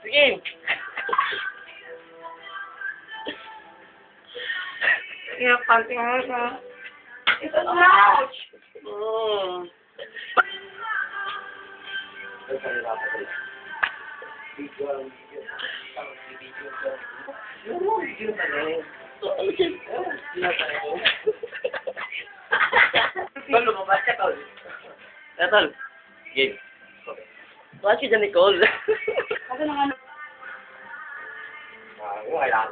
Sige! Yung panting mo siya. Ito na! Tol, lumabas ka, Tol. Tol. Game. Bakit si Nicole? Kasi naman. Kailangan.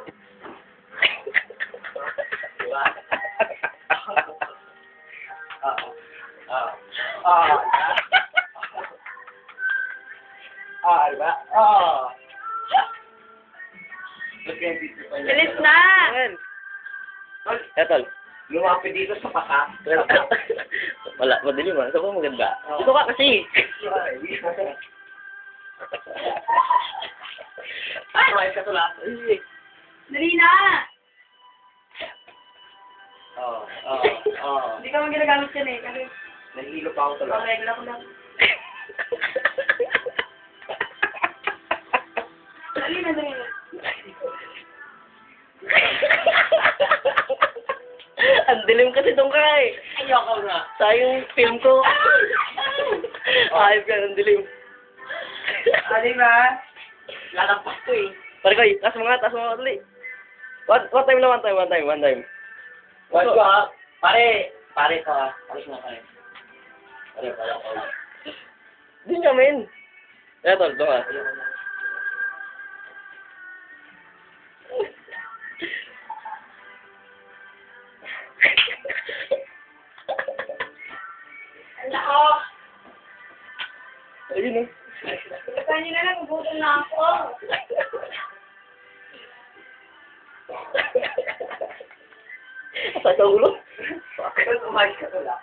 Diba? Bilis na! Tol. Lumapit dito sa paka. Wala, madilim ah. Ito po maganda. Ito ka kasi. Ay, may katula. Dali na! Oo. Hindi ka mo ginagamit yan eh. Kasi Nahihilo pa ako tuloy. pang-regla ko lang. Dali na, dali na. Ang dilim kasi doon ka eh. Ayoko nga. Sayang film ko. Ayos ka, ang dilim. Di ba? Lalampas ko eh. Pare ko, taas mo nga ulit. One time lang, one time. Wag ko ha. Pare ko ha. Alis mo pare. Pare. Di nyo, men. Kaya tol, doon ka. Nako! Ayun oh. Kanya na lang, gutom na ako. Sa ulo? Umayos ka tula.